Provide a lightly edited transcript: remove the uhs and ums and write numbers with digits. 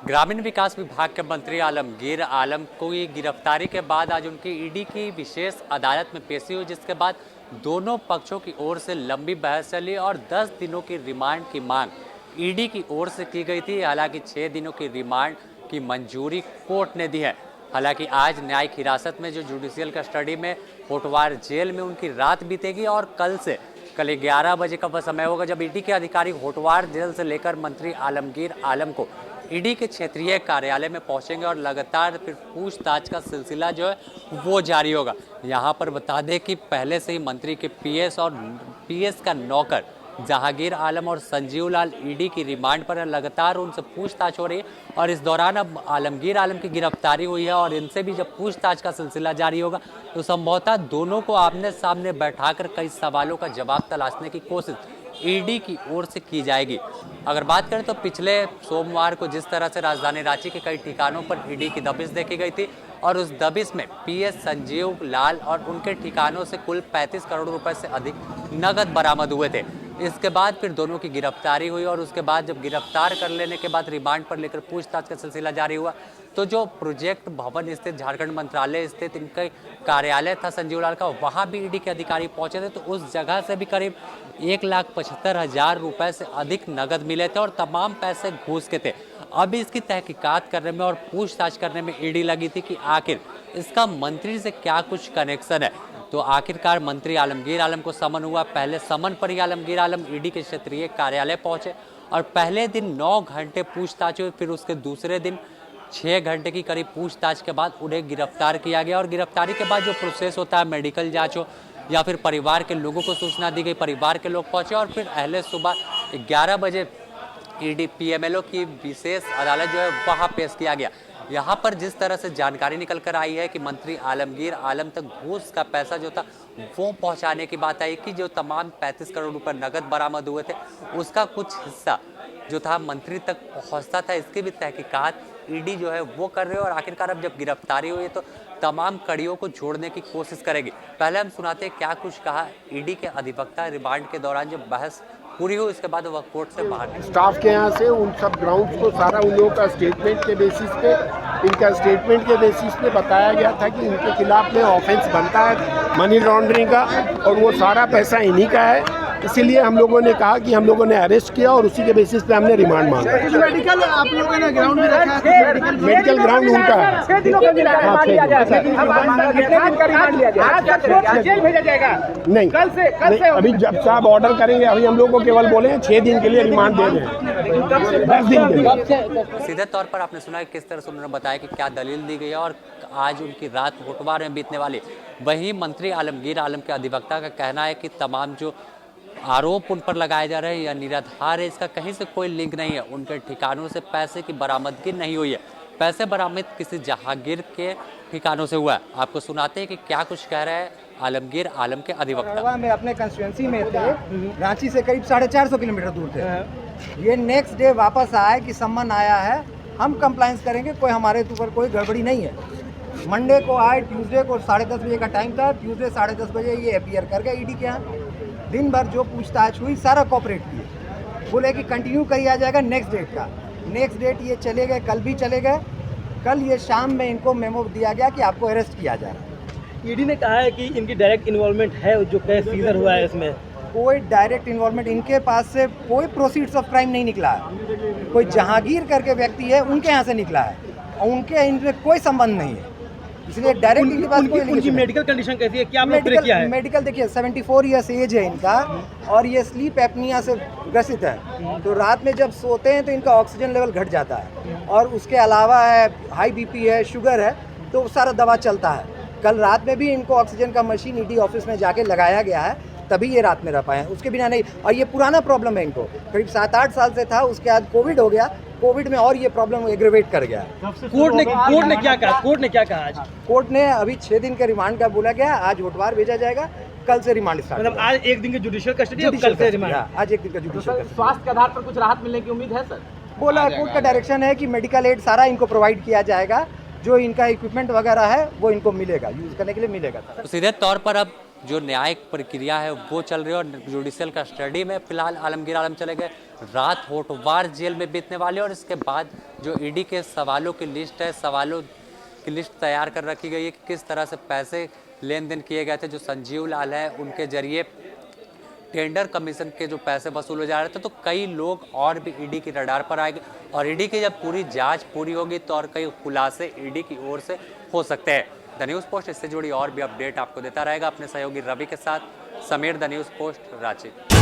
ग्रामीण विकास विभाग के मंत्री आलमगीर आलम को गिरफ्तारी के बाद आज उनकी ईडी की विशेष अदालत में पेशी हुई, जिसके बाद दोनों पक्षों की ओर से लंबी बहस चली और 10 दिनों की रिमांड की मांग ईडी की ओर से की गई थी। हालांकि 6 दिनों की रिमांड की मंजूरी कोर्ट ने दी है। हालांकि आज न्यायिक हिरासत में जो जुडिशियल कस्टडी में होटवार जेल में उनकी रात बीतेगी और कल 11 बजे का वह समय होगा जब ईडी के अधिकारी होटवार जेल से लेकर मंत्री आलमगीर आलम को ईडी के क्षेत्रीय कार्यालय में पहुंचेंगे और लगातार फिर पूछताछ का सिलसिला जो है वो जारी होगा। यहां पर बता दें कि पहले से ही मंत्री के पीएस और पीएस का नौकर जहांगीर आलम और संजीव लाल ईडी की रिमांड पर लगातार उनसे पूछताछ हो रही है और इस दौरान अब आलमगीर आलम की गिरफ्तारी हुई है और इनसे भी जब पूछताछ का सिलसिला जारी होगा तो संभवतः दोनों को आमने सामने बैठाकर कई सवालों का जवाब तलाशने की कोशिश ईडी की ओर से की जाएगी। अगर बात करें तो पिछले सोमवार को जिस तरह से राजधानी रांची के कई ठिकानों पर ईडी की दबिश देखी गई थी और उस दबिश में पीएस संजीव लाल और उनके ठिकानों से कुल 35 करोड़ रुपए से अधिक नगद बरामद हुए थे। इसके बाद फिर दोनों की गिरफ्तारी हुई और उसके बाद जब गिरफ्तार कर लेने के बाद रिमांड पर लेकर पूछताछ का सिलसिला जारी हुआ तो जो प्रोजेक्ट भवन स्थित झारखंड मंत्रालय स्थित इनका कार्यालय था संजीव लाल का, वहां भी ईडी के अधिकारी पहुंचे थे तो उस जगह से भी करीब 1,75,000 रुपए से अधिक नगद मिले थे और तमाम पैसे घूस के थे। अभी इसकी तहकीकात करने में और पूछताछ करने में ईडी लगी थी कि आखिर इसका मंत्री से क्या कुछ कनेक्शन है। तो आखिरकार मंत्री आलमगीर आलम को समन हुआ। पहले समन पर ही आलमगीर आलम ईडी के क्षेत्रीय कार्यालय पहुंचे और पहले दिन 9 घंटे पूछताछ हुई। फिर उसके दूसरे दिन 6 घंटे की करीब पूछताछ के बाद उन्हें गिरफ्तार किया गया और गिरफ्तारी के बाद जो प्रोसेस होता है, मेडिकल जांच हो या फिर परिवार के लोगों को सूचना दी गई, परिवार के लोग पहुंचे और फिर अहले सुबह 11 बजे ईडी पीएमएलओ की विशेष अदालत जो है वहां पेश किया गया। यहाँ पर जिस तरह से जानकारी निकल कर आई है कि मंत्री आलमगीर आलम तक घूस का पैसा जो था वो पहुंचाने की बात आई कि जो तमाम 35 करोड़ रुपए नगद बरामद हुए थे उसका कुछ हिस्सा जो था मंत्री तक पहुंचता था। इसकी भी तहकीकात ईडी जो है वो कर रहे हो और आखिरकार अब जब गिरफ्तारी हुई तो तमाम कड़ियों को जोड़ने की कोशिश करेगी। पहले हम सुनाते हैं क्या कुछ कहा ईडी के अधिवक्ता रिमांड के दौरान जब बहस पूरी हुई उसके बाद वह कोर्ट से बाहर। स्टाफ के यहाँ से उन सब ग्राउंड्स को सारा उन लोगों का स्टेटमेंट के बेसिस पे, इनका स्टेटमेंट के बेसिस पे बताया गया था कि इनके खिलाफ में ऑफेंस बनता है मनी लॉन्ड्रिंग का और वो सारा पैसा इन्हीं का है। इसीलिए हम लोगों ने कहा कि हम लोगों ने अरेस्ट किया और उसी के बेसिस पे हमने रिमांड मांगा। मेडिकल आप लोगों ने ग्राउंड में रखा है? मेडिकल ग्राउंड उनका है। 6 दिनों का जेल भेजा जाएगा? नहीं, कल से अभी जब साहब ऑर्डर करेंगे, अभी हम लोग को केवल बोले हैं 6 दिन के लिए रिमांड दे रहे हैं, 10 दिन के। सीधे तौर पर आपने सुना कि किस तरह से उन्होंने बताया कि क्या दलील दी गई है और आज उनकी रात होटवार में बीतने वाली। वहीं मंत्री आलमगीर आलम के अधिवक्ता का कहना है कि तमाम जो आरोप उन पर लगाए जा रहे हैं या निराधार है, इसका कहीं से कोई लिंक नहीं है। उनके ठिकानों से पैसे की बरामदगी नहीं हुई है। पैसे बरामद किसी जहांगीर के ठिकानों से हुआ है। आपको सुनाते हैं कि क्या कुछ कह रहे हैं आलमगीर आलम के अधिवक्ता। में अपने कंस्टिट्यूंसी में थे, रांची से करीब 450 किलोमीटर दूर थे। ये नेक्स्ट डे वापस आए कि सम्मन आया है, हम कंप्लाइंस करेंगे, कोई हमारे ऊपर कोई गड़बड़ी नहीं है। मंडे को आए, ट्यूसडे को 10:30 बजे का टाइम था, ट्यूसडे 10:30 बजे ये अपीयर कर गए ईडी के यहाँ। दिन भर जो पूछताछ हुई सारा कॉपरेट किए, बोले कि कंटिन्यू किया जाएगा नेक्स्ट डेट का। नेक्स्ट डेट ये चले गए, कल भी चले गए। कल ये शाम में इनको मेमो दिया गया कि आपको अरेस्ट किया जा रहा है। ईडी ने कहा है कि इनकी डायरेक्ट इन्वॉल्वमेंट है जो केस सीजर हुआ है इसमें। कोई डायरेक्ट इन्वॉल्वमेंट इनके पास से कोई प्रोसीड्स ऑफ क्राइम नहीं निकला है। कोई जहांगीर करके व्यक्ति है उनके यहाँ से निकला है और उनके इनमें कोई संबंध नहीं है, इसलिए डायरेक्ट इनके पास कोई उनकी मेडिकल कंडीशन कैसी है, क्या आपने किया है? मेडिकल देखिए 74 ईयर्स एज है इनका और ये स्लीप एपनिया से ग्रसित है। तो रात में जब सोते हैं तो इनका ऑक्सीजन लेवल घट जाता है और उसके अलावा है हाई बीपी है, शुगर है, तो सारा दवा चलता है। कल रात में भी इनको ऑक्सीजन का मशीन ईडी ऑफिस में जाके लगाया गया है, तभी ये रात में रह पाए हैं, उसके बिना नहीं। और ये पुराना प्रॉब्लम है इनको, करीब 7-8 साल से था, उसके बाद कोविड हो गया, कोविड में और ये प्रॉब्लम एग्रेवेट कर गया। कोर्ट ने क्या कहा? कोर्ट ने क्या कहा आज? कोर्ट ने अभी 6 दिन के रिमांड का बोला गया, आज होटवार भेजा जाएगा, कल से रिमांड स्टार्ट। मतलब आज 1 दिन की जुडिशियल कस्टडी और कल से रिमांड। आज 1 दिन का जुडिशियल कस्टडी। स्वास्थ्य के आधार पर कुछ राहत मिलने की उम्मीद है सर? बोला कोर्ट का डायरेक्शन है कि मेडिकल एड सारा इनको प्रोवाइड किया जाएगा, जो इनका इक्विपमेंट वगैरह है वो इनको मिलेगा, यूज करने के लिए मिलेगा। तो सीधे तौर पर अब जो न्यायिक प्रक्रिया है वो चल रही है और जुडिशियल कस्टडी में फिलहाल आलमगीर आलम चले गए। रात होटवार जेल में बीतने वाली है और इसके बाद जो ईडी के सवालों की लिस्ट है, सवालों की लिस्ट तैयार कर रखी गई है कि किस तरह से पैसे लेन देन किए गए थे। जो संजीव लाल है उनके जरिए टेंडर कमीशन के जो पैसे वसूले जा रहे थे, तो कई लोग और भी ईडी की रडार पर आएंगे और ईडी की जब पूरी जांच पूरी होगी तो और कई खुलासे ईडी की ओर से हो सकते हैं। द न्यूज़ पोस्ट इससे जुड़ी और भी अपडेट आपको देता रहेगा अपने सहयोगी रवि के साथ। Sameer, the news post, Ranchi.